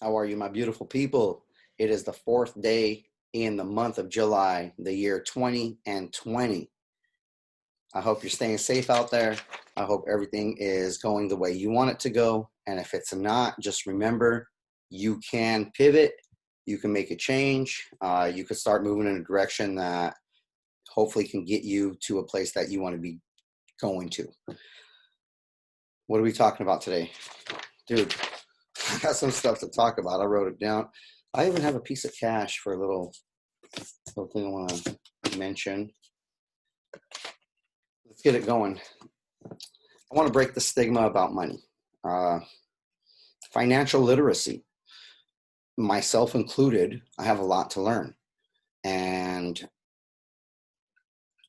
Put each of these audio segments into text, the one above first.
How are you, my beautiful people? It is the fourth day in the month of July, the year 2020. I hope you're staying safe out there. I hope everything is going the way you want it to go. And if it's not, just remember you can pivot, you can make a change, you can start moving in a direction that hopefully can get you to a place that you want to be going to. What are we talking about today? Dude, I got some stuff to talk about. I wrote it down. I even have a piece of cash for a little thing I want to mention. Let's get it going. I want to break the stigma about money. Financial literacy, myself included, I have a lot to learn. And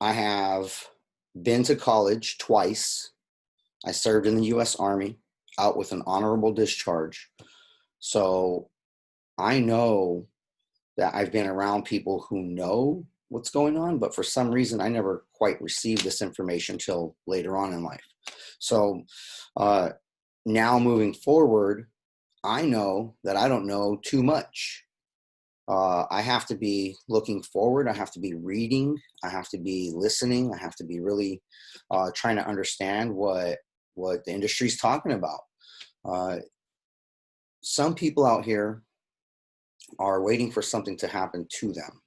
I have been to college twice. I served in the U.S. Army, out with an honorable discharge. So I know that I've been around people who know what's going on, but for some reason I never quite received this information till later on in life. So now moving forward, I know that I don't know too much. I have to be looking forward. I have to be reading. I have to be listening. I have to be really trying to understand what the industry's talking about. Some people out here are waiting for something to happen to them.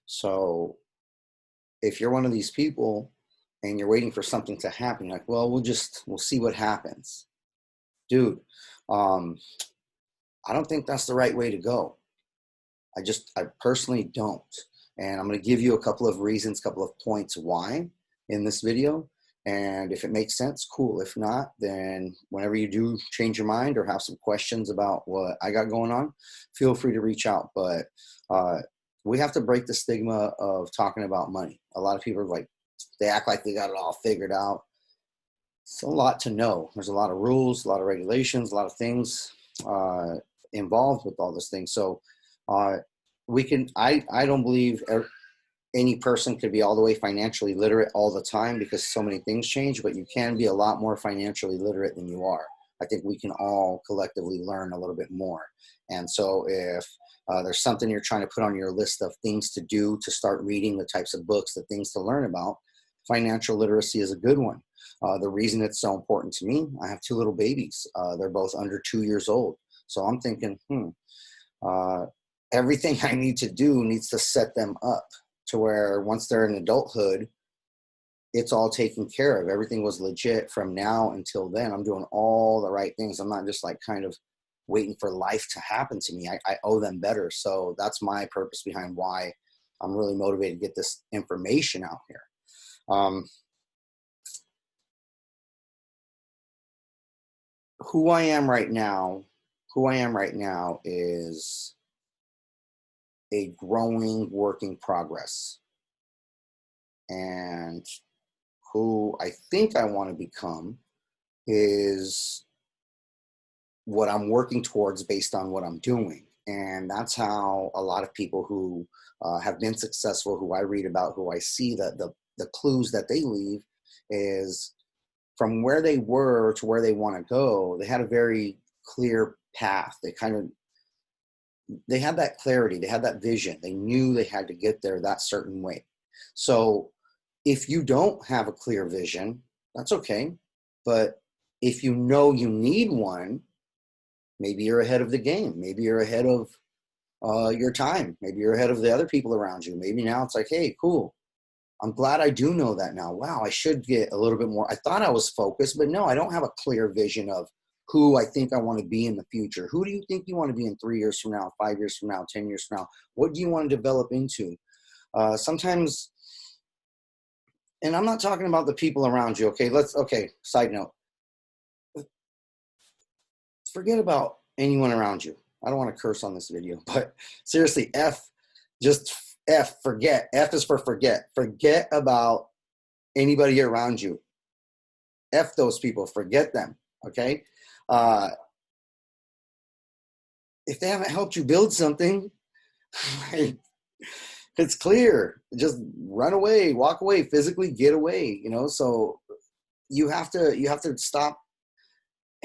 So if you're one of these people and you're waiting for something to happen, like, well, we'll see what happens. Dude, I don't think that's the right way to go. I personally don't. And I'm going to give you a couple of reasons, a couple of points why in this video. And if it makes sense, cool. If not, then whenever you do change your mind or have some questions about what I got going on, feel free to reach out. But we have to break the stigma of talking about money. A lot of people are like, they act like they got it all figured out. It's a lot to know. There's a lot of rules, a lot of regulations, a lot of things involved with all this thing. So I don't believe any person could be all the way financially literate all the time because so many things change, but you can be a lot more financially literate than you are. I think we can all collectively learn a little bit more. And so if there's something you're trying to put on your list of things to do to start reading, the types of books, the things to learn about, financial literacy is a good one. The reason it's so important to me, I have two little babies. They're both under 2 years old. So I'm thinking, everything I need to do needs to set them up to where once they're in adulthood, it's all taken care of. Everything was legit from now until then. I'm doing all the right things. I'm not just like kind of waiting for life to happen to me. I owe them better. So that's my purpose behind why I'm really motivated to get this information out here. Who I am right now is a growing work in progress. And who I think I want to become is what I'm working towards based on what I'm doing. And that's how a lot of people who have been successful, who I read about, who I see the clues that they leave is from where they were to where they want to go. They had a very clear path. They had that clarity. They had that vision. They knew they had to get there that certain way. So if you don't have a clear vision, that's okay. But if you know you need one, maybe you're ahead of the game. Maybe you're ahead of your time. Maybe you're ahead of the other people around you. Maybe now it's like, hey, cool. I'm glad I do know that now. Wow, I should get a little bit more. I thought I was focused, but no, I don't have a clear vision of who I think I want to be in the future. Who do you think you want to be in 3 years from now, 5 years from now, 10 years from now? What do you want to develop into? Sometimes, and I'm not talking about the people around you. Okay, side note. Forget about anyone around you. I don't want to curse on this video, but seriously, forget. F is for forget. Forget about anybody around you. F those people, forget them, okay? If they haven't helped you build something, it's clear. Just run away, walk away, physically get away, So you have to stop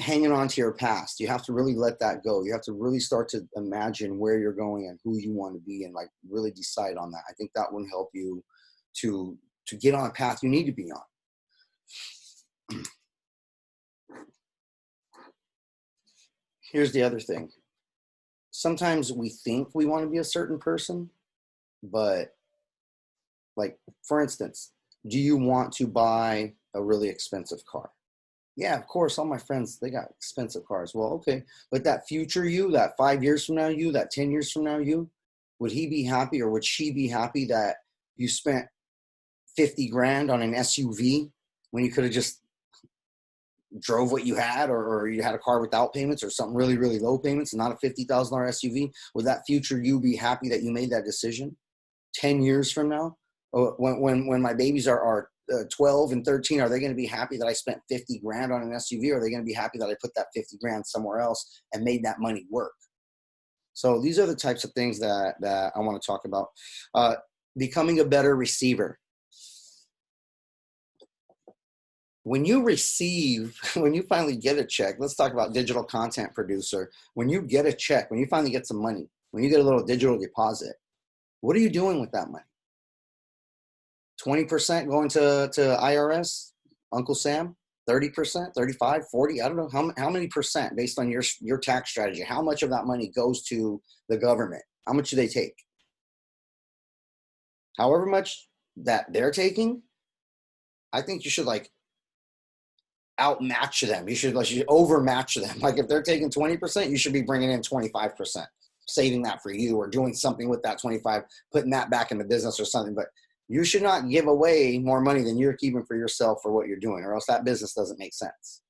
hanging on to your past. You have to really let that go. You have to really start to imagine where you're going and who you want to be, and like really decide on that. I think that will help you to get on a path you need to be on. Here's the other thing. Sometimes we think we want to be a certain person, but like, for instance, do you want to buy a really expensive car? Yeah, of course, all my friends, they got expensive cars. Well, okay, but that future you, that 5 years from now you, that 10 years from now you, would he be happy or would she be happy that you spent 50 grand on an SUV when you could have just drove what you had, or you had a car without payments or something really, really low payments and not a $50,000 SUV? Would that future you be happy that you made that decision 10 years from now? When my babies are 12 and 13, are they going to be happy that I spent 50 grand on an SUV, or are they going to be happy that I put that 50 grand somewhere else and made that money work? So these are the types of things that I want to talk about. Becoming a better receiver. When you receive, when you finally get a check, let's talk about digital content producer. When you get a check, when you finally get some money, when you get a little digital deposit, what are you doing with that money? 20% going to IRS, Uncle Sam, 30%, 35, 40, I don't know, how many percent based on your tax strategy? How much of that money goes to the government? How much do they take? However much that they're taking, I think you should like outmatch them. You should overmatch them. Like if they're taking 20%, you should be bringing in 25%, saving that for you, or doing something with that 25, putting that back in the business or something. But you should not give away more money than you're keeping for yourself for what you're doing, or else that business doesn't make sense.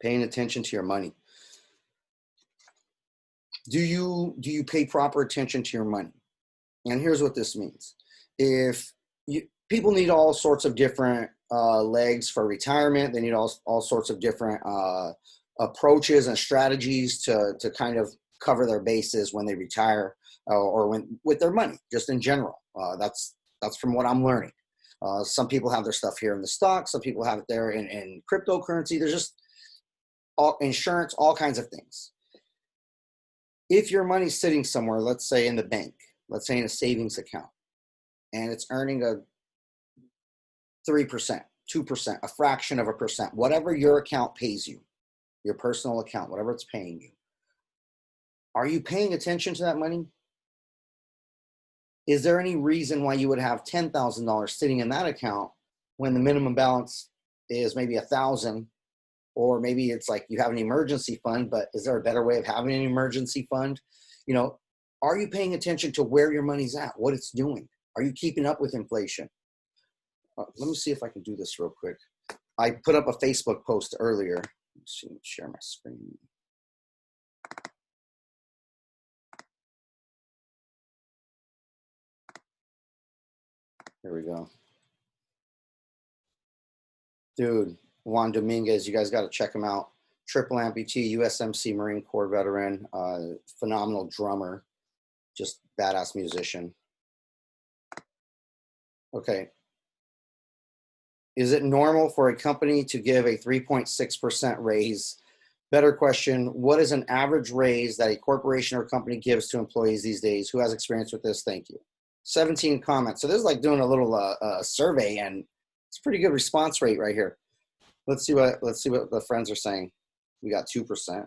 Paying attention to your money. Do you pay proper attention to your money? And here's what this means. If people need all sorts of different legs for retirement, they need all sorts of different approaches and strategies to kind of cover their bases when they retire, or when with their money, just in general. That's from what I'm learning. Some people have their stuff here in the stock. Some people have it there in cryptocurrency. There's just all insurance, all kinds of things. If your money's sitting somewhere, let's say in the bank, let's say in a savings account, and it's earning a 3%, 2%, a fraction of a percent, whatever your account pays you, your personal account, whatever it's paying you, are you paying attention to that money? Is there any reason why you would have $10,000 sitting in that account when the minimum balance is maybe $1,000, or maybe it's like you have an emergency fund, but is there a better way of having an emergency fund? You know, are you paying attention to where your money's at, what it's doing? Are you keeping up with inflation? Let me see if I can do this real quick. I put up a Facebook post earlier. Let's share my screen. Here we go. Dude, Juan Dominguez, you guys got to check him out. Triple amputee, USMC Marine Corps veteran, phenomenal drummer, just badass musician. Okay. Is it normal for a company to give a 3.6% raise? Better question, what is an average raise that a corporation or company gives to employees these days? Who has experience with this? Thank you. 17 comments. So this is like doing a little survey, and it's a pretty good response rate right here. Let's see what the friends are saying. We got 2%.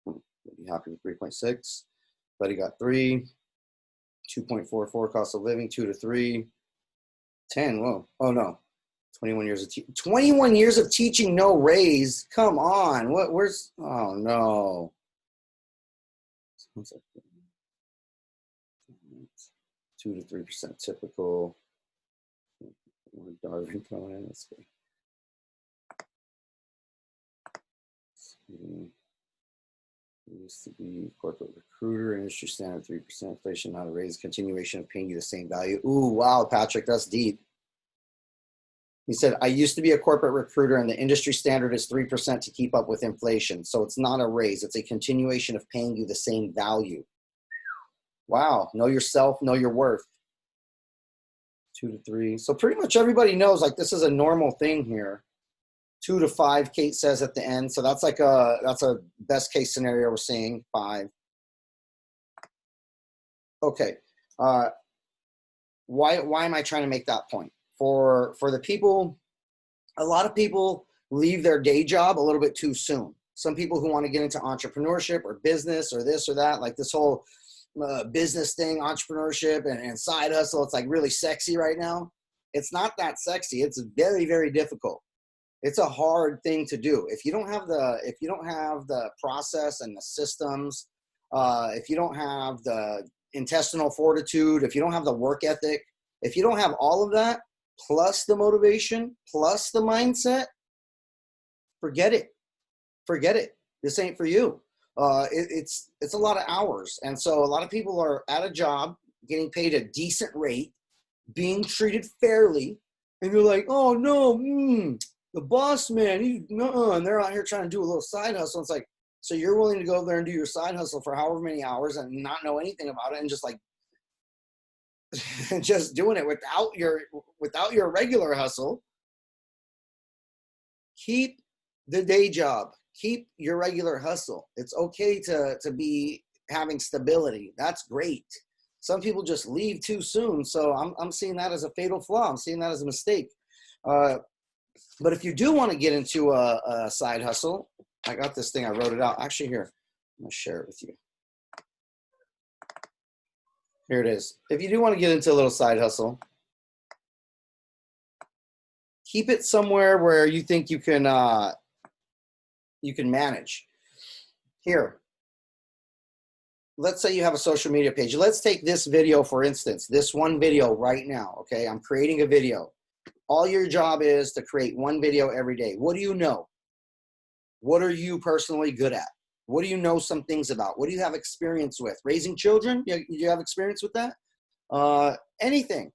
We'll be happy with 3.6. Buddy got 3. 2.44 cost of living, 2 to 3. 10. Whoa. Oh no. 21 years of teaching, no raise. Come on. Where's oh no. 2 to 3% typical. Darwin coming in. Let's see. Used to be corporate recruiter, industry standard 3%, inflation not a raise, continuation of paying you the same value. Ooh, wow, Patrick, that's deep. He said, I used to be a corporate recruiter and the industry standard is 3% to keep up with inflation. So it's not a raise, it's a continuation of paying you the same value. Wow, know yourself, know your worth. 2 to 3. So pretty much everybody knows like this is a normal thing here. 2 to 5, Kate says at the end. So that's like that's a best case scenario we're seeing, 5. Okay. Why am I trying to make that point? For the people, a lot of people leave their day job a little bit too soon. Some people who want to get into entrepreneurship or business or this or that, like this whole business thing, entrepreneurship and side hustle, it's like really sexy right now. It's not that sexy. It's very, very difficult. It's a hard thing to do. If you don't have the process and the systems, if you don't have the intestinal fortitude, if you don't have the work ethic, if you don't have all of that, plus the motivation, plus the mindset, forget it. Forget it. This ain't for you. It's a lot of hours. And so a lot of people are at a job, getting paid a decent rate, being treated fairly, and you're like, oh no, the boss man, and they're out here trying to do a little side hustle. It's like, so you're willing to go there and do your side hustle for however many hours and not know anything about it and just like just doing it without your regular hustle. Keep the day job. Keep your regular hustle. It's okay to be having stability. That's great. Some people just leave too soon. So I'm seeing that as a fatal flaw. I'm seeing that as a mistake. But if you do want to get into a side hustle, I got this thing. I wrote it out. Actually, here, I'm going to share it with you. Here it is. If you do want to get into a little side hustle, keep it somewhere where you think you can manage. Here, let's say you have a social media page. Let's take this video, for instance, this one video right now, okay? I'm creating a video. All your job is to create one video every day. What do you know? What are you personally good at? What do you know some things about? What do you have experience with? Raising children? You have experience with that? Anything.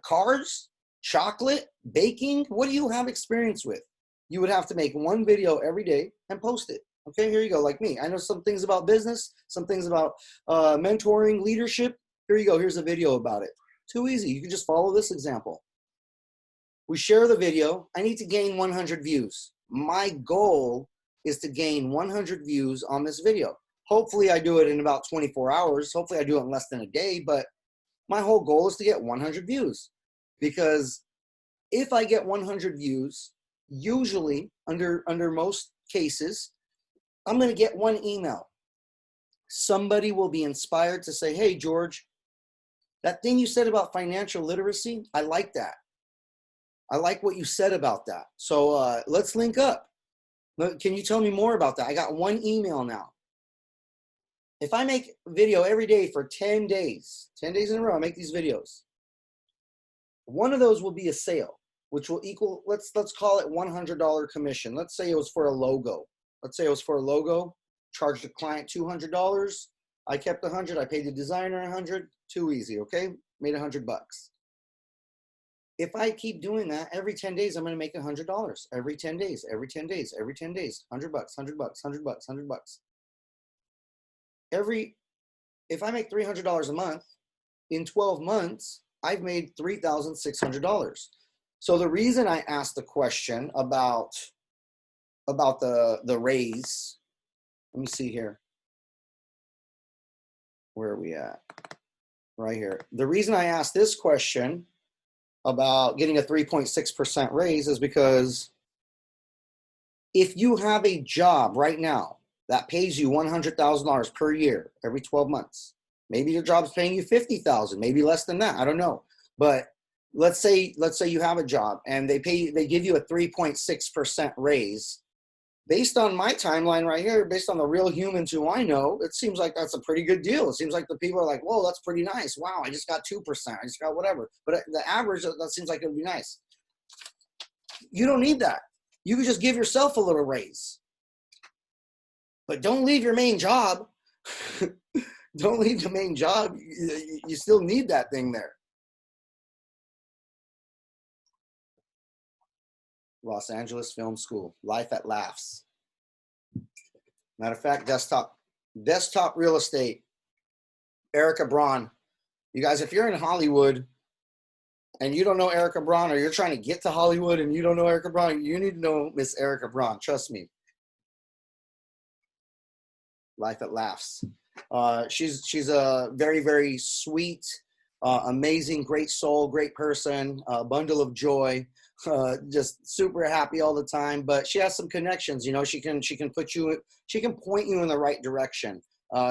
Cars? Chocolate? Baking? What do you have experience with? You would have to make one video every day and post it. Okay, here you go, like me. I know some things about business, some things about mentoring, leadership. Here you go, here's a video about it. Too easy, you can just follow this example. We share the video. I need to gain 100 views. My goal is to gain 100 views on this video. Hopefully I do it in about 24 hours. Hopefully I do it in less than a day, but my whole goal is to get 100 views. Because if I get 100 views, usually under most cases, I'm going to get one email. Somebody will be inspired to say, hey, George, that thing you said about financial literacy, I like that. I like what you said about that. So let's link up. Can you tell me more about that? I got one email now. If I make a video every day for 10 days in a row, I make these videos. One of those will be a sale, which will equal, let's call it $100 commission. Let's say it was for a logo. Charged the client $200. I kept 100. I paid the designer 100. Too easy, okay? Made $100. If I keep doing that every 10 days, I'm going to make $100 every 10 days, every 10 days, every 10 days, $100, $100, $100, $100. If I make $300 a month, in 12 months, I've made $3,600. So the reason I asked the question about the raise, let me see here. Where are we at? Right here. The reason I asked this question about getting a 3.6% raise is because if you have a job right now that pays you $100,000 per year every 12 months, maybe your job's paying you $50,000, maybe less than that, I don't know. But let's say you have a job and they give you a 3.6% raise. Based on my timeline right here, based on the real humans who I know, it seems like that's a pretty good deal. It seems like the people are like, whoa, that's pretty nice. Wow, I just got 2%. I just got whatever. But the average, that seems like it would be nice. You don't need that. You can just give yourself a little raise. But don't leave your main job. Don't leave the main job. You still need that thing there. Los Angeles Film School, Life at Laughs. Matter of fact, desktop real estate. Erica Braun. You guys, if you're in Hollywood, and you don't know Erica Braun, or you're trying to get to Hollywood and you don't know Erica Braun, you need to know Miss Erica Braun. Trust me. Life at Laughs. She's a very, very sweet, amazing, great soul, great person, bundle of joy, just super happy all the time. But she has some connections. You know, she can point you in the right direction.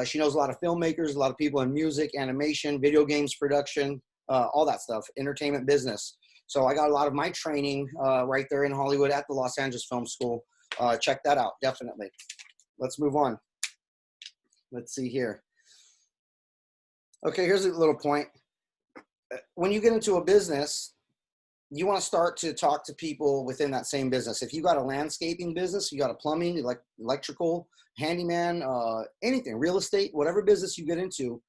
She knows a lot of filmmakers, a lot of people in music, animation, video games production, all that stuff, entertainment business. So I got a lot of my training right there in Hollywood at the Los Angeles Film School. Check that out, definitely. Let's move on. Let's see here. Okay, here's a little point. When you get into a business, you want to start to talk to people within that same business. If you got a landscaping business, you got a plumbing, electrical, handyman, anything, real estate, whatever business you get into,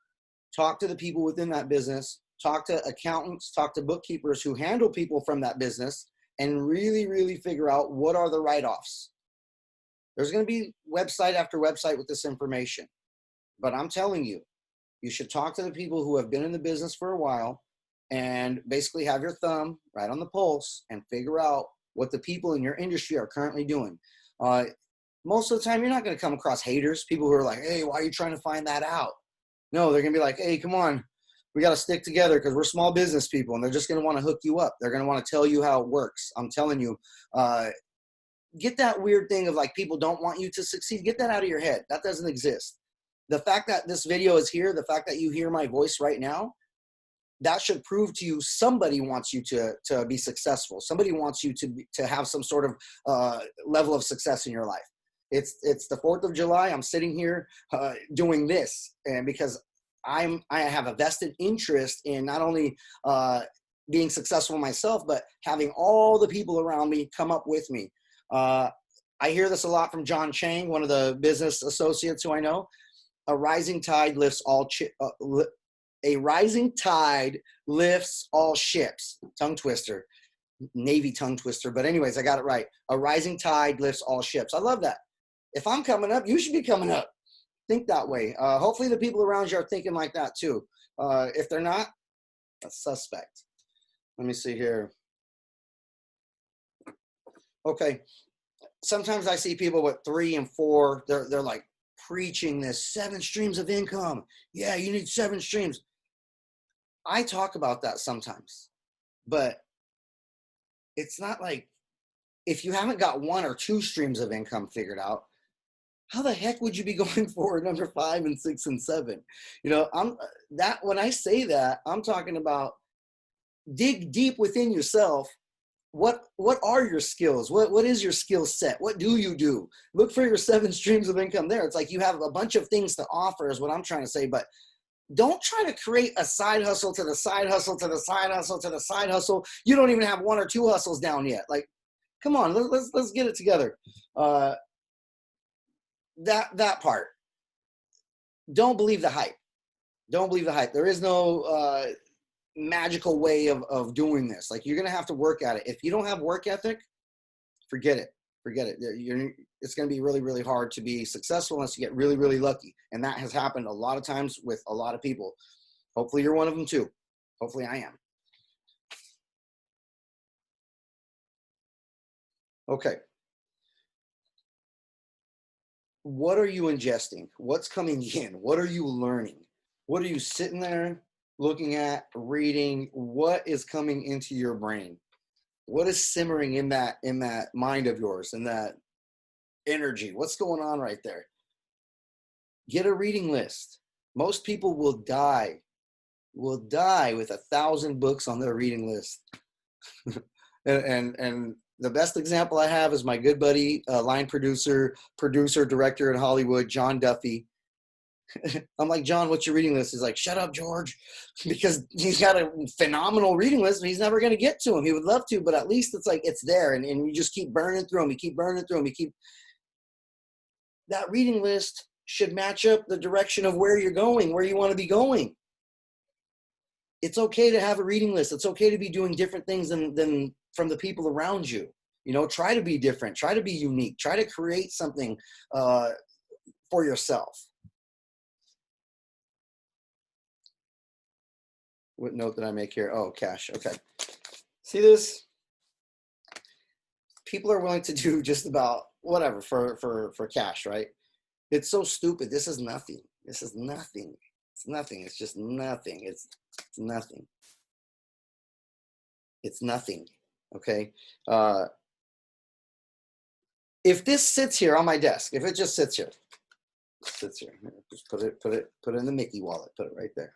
talk to the people within that business, talk to accountants, talk to bookkeepers who handle people from that business, and really, really figure out what are the write-offs. There's going to be website after website with this information. But I'm telling you, you should talk to the people who have been in the business for a while and basically have your thumb right on the pulse and figure out what the people in your industry are currently doing. Most of the time, you're not going to come across haters, people who are like, hey, why are you trying to find that out? No, they're going to be like, hey, come on, we got to stick together because we're small business people, and they're just going to want to hook you up. They're going to want to tell you how it works. I'm telling you, get that weird thing of like people don't want you to succeed. Get that out of your head. That doesn't exist. The fact that this video is here, the fact that you hear my voice right now, that should prove to you somebody wants you to be successful. Somebody wants you to have some sort of level of success in your life. It's the 4th of July. I'm sitting here doing this, and because I have a vested interest in not only being successful myself, but having all the people around me come up with me. I hear this a lot from John Chang, one of the business associates who I know. A rising tide lifts all ships. Tongue twister, Navy tongue twister. But anyways, I got it right. A rising tide lifts all ships. I love that. If I'm coming up, you should be coming up. Think that way. Hopefully the people around you are thinking like that too. If they're not, that's suspect. Let me see here. Okay. Sometimes I see people with 3 and 4. They're like preaching this 7 streams of income. Yeah, you need 7 streams. I talk about that sometimes, but it's not like, if you haven't got 1 or 2 streams of income figured out, how the heck would you be going for number 5 and 6 and 7? You know, when I say that, I'm talking about dig deep within yourself. What are your skills? What is your skill set? What do you do? Look for your 7 streams of income there. It's like you have a bunch of things to offer is what I'm trying to say, but don't try to create a side hustle to the side hustle to the side hustle to the side hustle. You don't even have 1 or 2 hustles down yet. Like, come on, let's get it together. That part. Don't believe the hype. Don't believe the hype. There is no magical way of doing this. Like, you're going to have to work at it. If you don't have work ethic, forget it. It's going to be really, really hard to be successful unless you get really, really lucky. And that has happened a lot of times with a lot of people. Hopefully you're one of them too. Hopefully I am. Okay. What are you ingesting? What's coming in? What are you learning? What are you sitting there looking at, reading? What is coming into your brain? What is simmering in that mind of yours, in that energy? What's going on right there? Get a reading list. Most people will die with 1,000 books on their reading list. and the best example I have is my good buddy, line producer, director in Hollywood, John Duffy. I'm like, John, what's your reading list? He's like, shut up, George, because he's got a phenomenal reading list, but he's never going to get to him. He would love to, but at least it's like, it's there. And you just keep burning through them. You keep burning through them. That reading list should match up the direction of where you're going, where you want to be going. It's okay to have a reading list. It's okay to be doing different things than from the people around you. You know, try to be different. Try to be unique. Try to create something for yourself. What note did I make here? Oh, cash. Okay. See this? People are willing to do just about whatever for cash, right? It's so stupid. This is nothing. This is nothing. It's nothing. It's just nothing. It's nothing. It's nothing. Okay. If this sits here on my desk, if it just sits here, just put it in the Mickey wallet. Put it right there.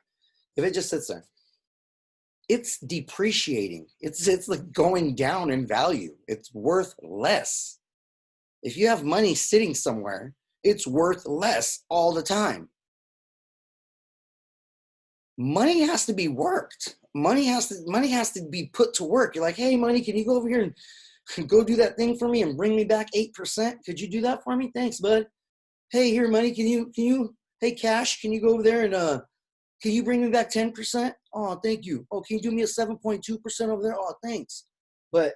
If it just sits there, it's depreciating. It's like going down in value. It's worth less. If you have money sitting somewhere, it's worth less all the time. Money has to be worked. Money has to be put to work. You're like, hey, money, can you go over here and go do that thing for me and bring me back 8%? Could you do that for me? Thanks, bud. Hey, here, money, can you, hey, cash, can you go over there and can you bring me back 10%? Oh, thank you. Oh, can you do me a 7.2% over there? Oh, thanks. But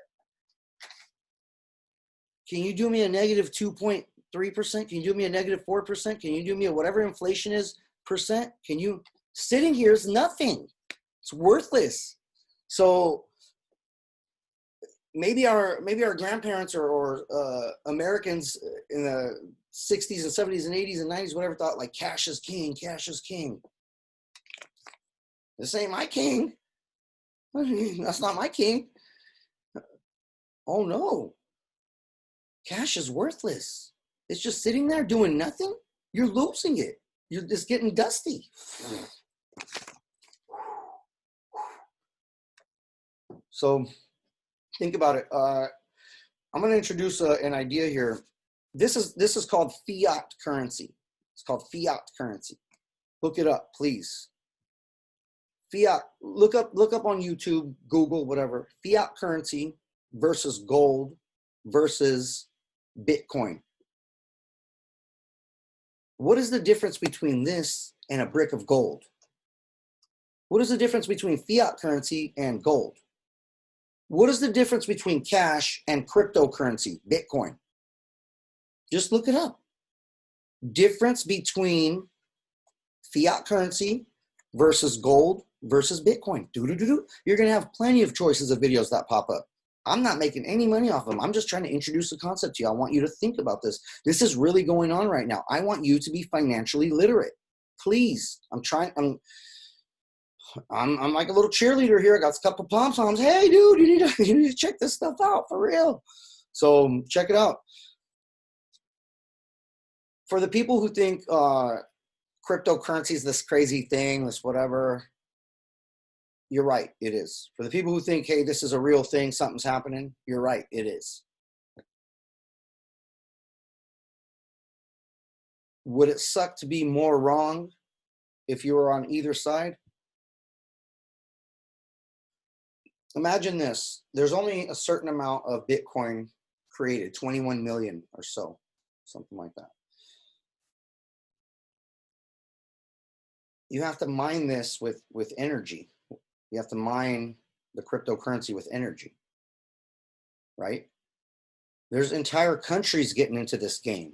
can you do me a negative 2.3%? Can you do me a negative 4%? Can you do me a whatever inflation is percent? Can you? Sitting here is nothing. It's worthless. So maybe our grandparents or Americans in the 60s and 70s and 80s and 90s, whatever, thought like cash is king, cash is king. This ain't my king. That's not my king. Oh no. Cash is worthless. It's just sitting there doing nothing. You're losing it. You're just getting dusty. So think about it. I'm going to introduce an idea here. This is called fiat currency. It's called fiat currency. Look it up, please. Fiat. Look up on YouTube, Google, whatever. Fiat currency versus gold versus Bitcoin. What is the difference between this and a brick of gold? What is the difference between fiat currency and gold? What is the difference between cash and cryptocurrency, Bitcoin? Just look it up. Difference between fiat currency versus gold versus Bitcoin. You're going to have plenty of choices of videos that pop up. I'm not making any money off of them. I'm just trying to introduce the concept to you. I want you to think about this. This is really going on right now. I want you to be financially literate. Please. I'm like a little cheerleader here. I got a couple pom-poms. Hey, dude, you need to check this stuff out for real. So check it out. For the people who think cryptocurrency is this crazy thing, this whatever, you're right, it is. For the people who think, hey, this is a real thing, something's happening, you're right, it is. Would it suck to be more wrong if you were on either side? Imagine this. There's only a certain amount of Bitcoin created, 21 million or so, something like that. You have to mine this with energy. You have to mine the cryptocurrency with energy, right? There's entire countries getting into this game.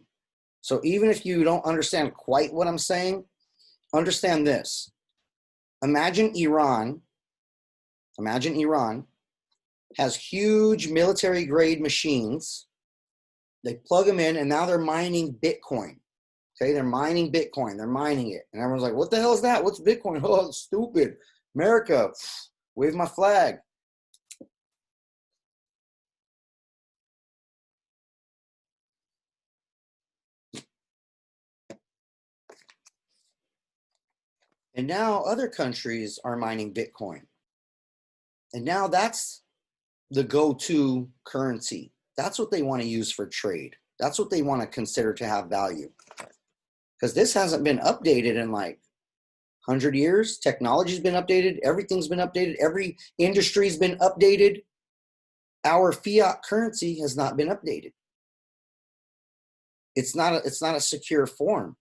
So even if you don't understand quite what I'm saying, understand this. Imagine Iran has huge military grade machines. They plug them in and now they're mining Bitcoin. Okay, they're mining Bitcoin. They're mining it. And everyone's like, what the hell is that? What's Bitcoin? Oh, it's stupid. America, wave my flag. And now other countries are mining Bitcoin. And now that's the go-to currency. That's what they want to use for trade. That's what they want to consider to have value. Because this hasn't been updated in like 100 years. Technology's been updated. Everything's been updated. Every industry's been updated. Our fiat currency has not been updated. It's not a secure form.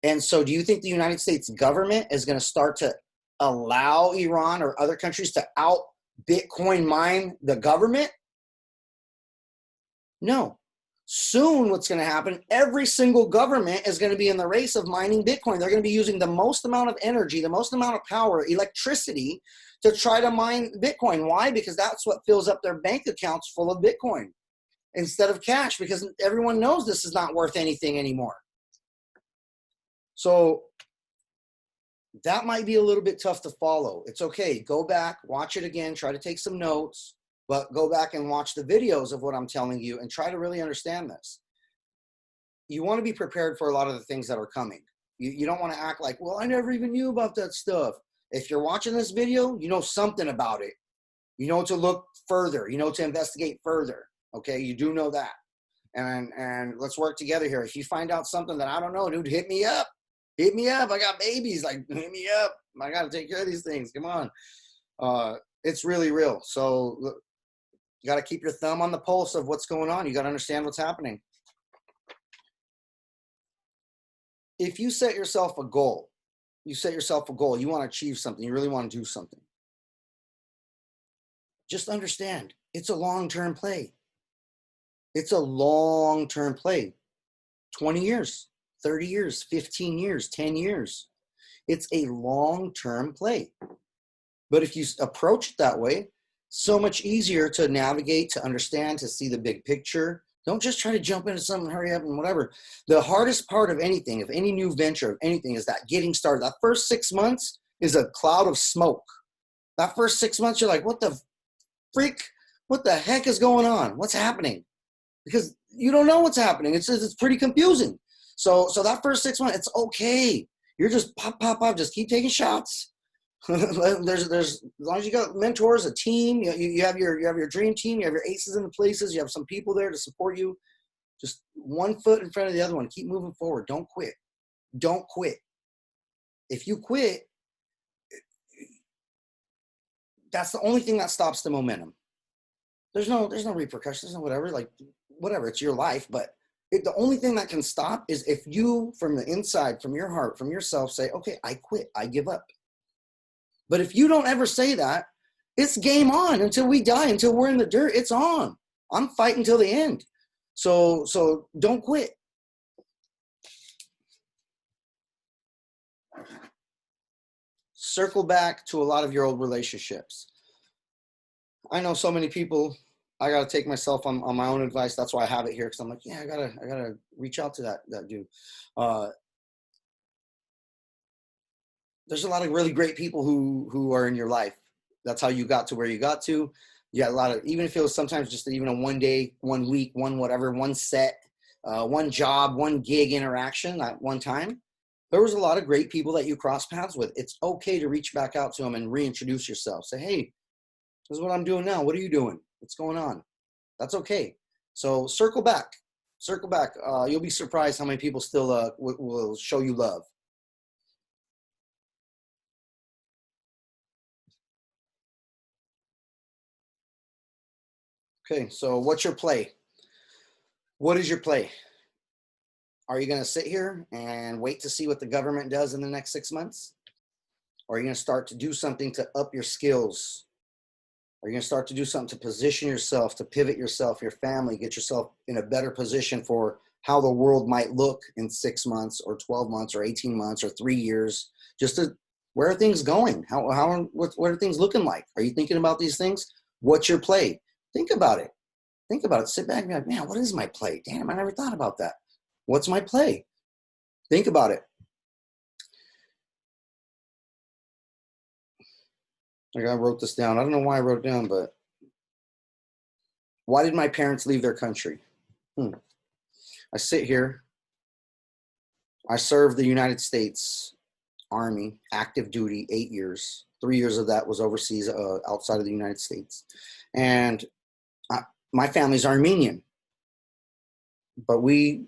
And so do you think the United States government is going to start to allow Iran or other countries to out Bitcoin mine the government? No. Soon what's going to happen, every single government is going to be in the race of mining Bitcoin. They're going to be using the most amount of energy, the most amount of power, electricity to try to mine Bitcoin. Why? Because that's what fills up their bank accounts full of Bitcoin instead of cash, because everyone knows this is not worth anything anymore. So that might be a little bit tough to follow. It's okay. Go back, watch it again, try to take some notes, but go back and watch the videos of what I'm telling you and try to really understand this. You want to be prepared for a lot of the things that are coming. You don't want to act like, well, I never even knew about that stuff. If you're watching this video, you know something about it. You know to look further. You know to investigate further. Okay, you do know that. And let's work together here. If you find out something that I don't know, dude, hit me up. Hit me up. I got babies. Like, hit me up. I got to take care of these things. Come on. It's really real. So look, you got to keep your thumb on the pulse of what's going on. You got to understand what's happening. If you set yourself a goal, you want to achieve something, you really want to do something, just understand it's a long-term play. It's a long-term play. 20 years, 30 years, 15 years, 10 years. It's a long-term play. But if you approach it that way, so much easier to navigate, to understand, to see the big picture. Don't just try to jump into something, hurry up and whatever. The hardest part of anything, of any new venture, of anything, is that getting started. That first 6 months is a cloud of smoke. That first 6 months, you're like, what the freak? What the heck is going on? What's happening? Because you don't know what's happening. It's pretty confusing. So that first 6 months, it's okay. You're just pop, just keep taking shots. there's as long as you got mentors, a team, you have your dream team, you have your aces in the places, you have some people there to support you. Just one foot in front of the other one. Keep moving forward. Don't quit. Don't quit. If you quit, that's the only thing that stops the momentum. There's no repercussions, there's no whatever. Like whatever, it's your life, but the only thing that can stop is if you, from the inside, from your heart, from yourself, say, okay, I quit, I give up. But if you don't ever say that, it's game on until we die, until we're in the dirt. It's on. I'm fighting till the end. So don't quit. Circle back to a lot of your old relationships. I know so many people. I gotta take myself on my own advice. That's why I have it here, because I'm like, yeah, I gotta reach out to that dude. There's a lot of really great people who are in your life. That's how you got to where you got to. You got a lot of, even if it was sometimes just even a 1 day, 1 week, one whatever, one set, one job, one gig interaction at one time. There was a lot of great people that you crossed paths with. It's okay to reach back out to them and reintroduce yourself. Say, hey, this is what I'm doing now. What are you doing? What's going on? That's okay. So circle back. Circle back. You'll be surprised how many people still will show you love. Okay, so what's your play? What is your play? Are you going to sit here and wait to see what the government does in the next 6 months? Or are you going to start to do something to up your skills? Are you going to start to do something to position yourself, to pivot yourself, your family, get yourself in a better position for how the world might look in 6 months or 12 months or 18 months or 3 years? Just to, where are things going? What are things looking like? Are you thinking about these things? What's your play? Think about it. Think about it. Sit back and be like, man, what is my play? Damn, I never thought about that. What's my play? Think about it. Like I wrote this down. I don't know why I wrote it down, but why did my parents leave their country? I sit here. I served the United States Army, active duty, 8 years. 3 years of that was overseas, outside of the United States. And my family's Armenian, but we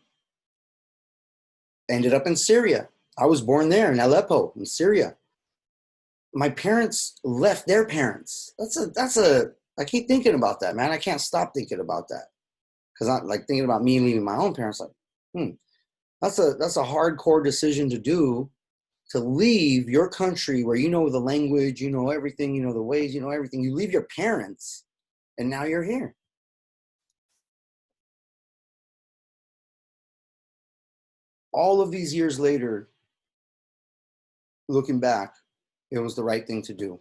ended up in Syria. I was born there in Aleppo, in Syria. My parents left their parents. I keep thinking about that, man. I can't stop thinking about that. Because I'm like thinking about me leaving my own parents, like, that's a hardcore decision to do, to leave your country where you know the language, you know everything, you know the ways, you know everything. You leave your parents, and now you're here. All of these years later, looking back, it was the right thing to do.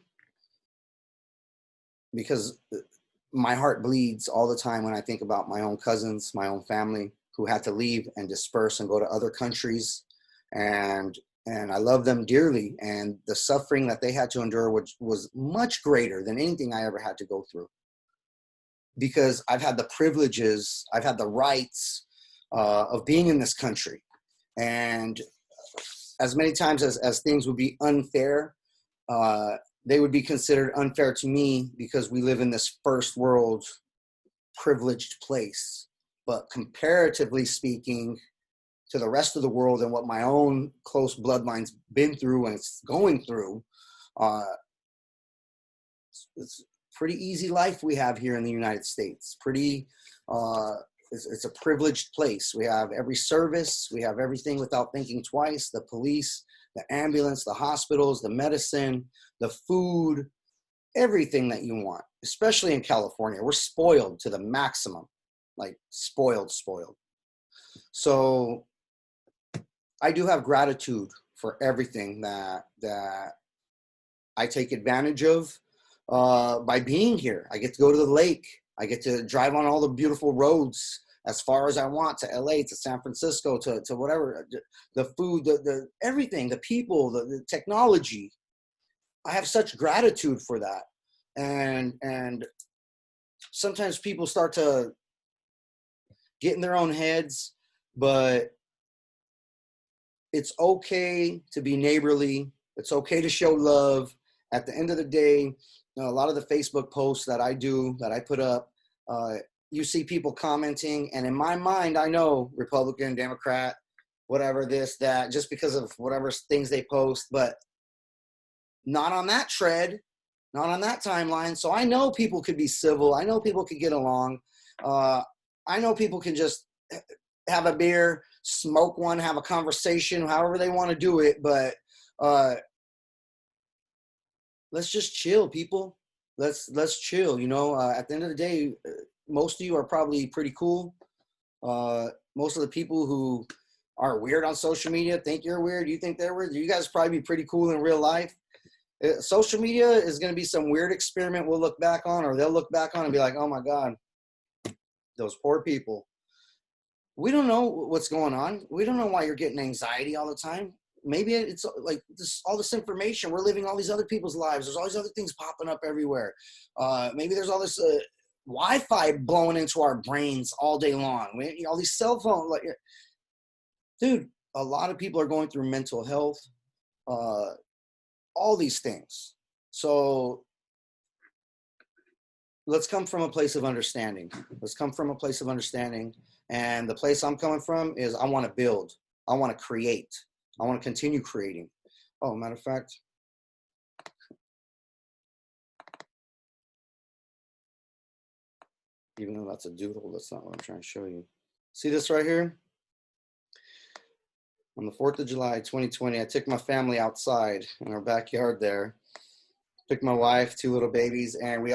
because my heart bleeds all the time when I think about my own cousins, my own family who had to leave and disperse and go to other countries. And I love them dearly. And the suffering that they had to endure was much greater than anything I ever had to go through. Because I've had the privileges, I've had the rights of being in this country. And as many times as things would be unfair, they would be considered unfair to me because we live in this first world privileged place. But comparatively speaking to the rest of the world and what my own close bloodline's been through and it's going through, it's pretty easy life we have here in the United States. It's a privileged place. We have every service, we have everything without thinking twice. The police, the ambulance, the hospitals, the medicine, the food, everything that you want, especially in California. We're spoiled to the maximum, like spoiled. So I do have gratitude for everything that I take advantage of by being here. I get to go to the lake. I get to drive on all the beautiful roads as far as I want, to LA, to San Francisco, to whatever, the food, the everything, the people, the technology. I have such gratitude for that. And sometimes people start to get in their own heads, but it's okay to be neighborly. It's okay to show love. At the end of the day, a lot of the Facebook posts that I do, that I put up, you see people commenting, and in my mind, I know Republican, Democrat, whatever, this, that, just because of whatever things they post, but not on that thread, not on that timeline. So I know people could be civil. I know people could get along. I know people can just have a beer, smoke one, have a conversation, however they want to do it. But let's just chill, people. Let's chill. You know, at the end of the day, most of you are probably pretty cool. Most of the people who are weird on social media think you're weird. You think they're weird. You guys probably be pretty cool in real life. Social media is going to be some weird experiment we'll look back on, or they'll look back on and be like, oh my God, those poor people. We don't know what's going on. We don't know why you're getting anxiety all the time. Maybe it's like this, all this information. We're living all these other people's lives. There's all these other things popping up everywhere. Maybe there's all this Wi-Fi blowing into our brains all day long. All these cell phones. Like, dude, a lot of people are going through mental health, all these things. So let's come from a place of understanding. Let's come from a place of understanding. And the place I'm coming from is I want to build. I want to create. I want to continue creating. Oh, matter of fact, even though that's a doodle, that's not what I'm trying to show you. See this right here? On the 4th of July, 2020, I took my family outside in our backyard there. Took my wife, 2 little babies, and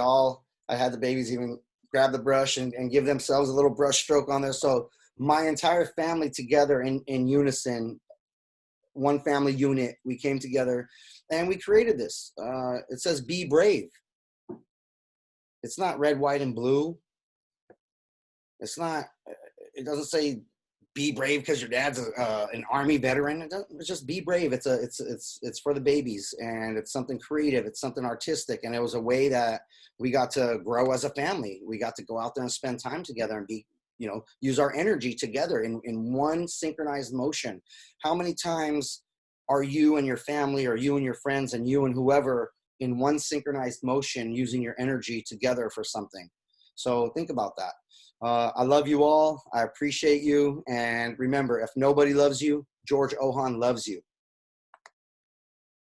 I had the babies even grab the brush and give themselves a little brush stroke on there. So my entire family together in unison, one family unit, we came together and we created this. It says, be brave. It's not red, white, and blue. It doesn't say be brave because your dad's an army veteran. It's just be brave. It's for the babies, and it's something creative. It's something artistic, and it was a way that we got to grow as a family. We got to go out there and spend time together and use our energy together in one synchronized motion. How many times are you and your family, or you and your friends, and you and whoever in one synchronized motion using your energy together for something? So think about that. I love you all. I appreciate you. And remember, if nobody loves you, George Ohan loves you.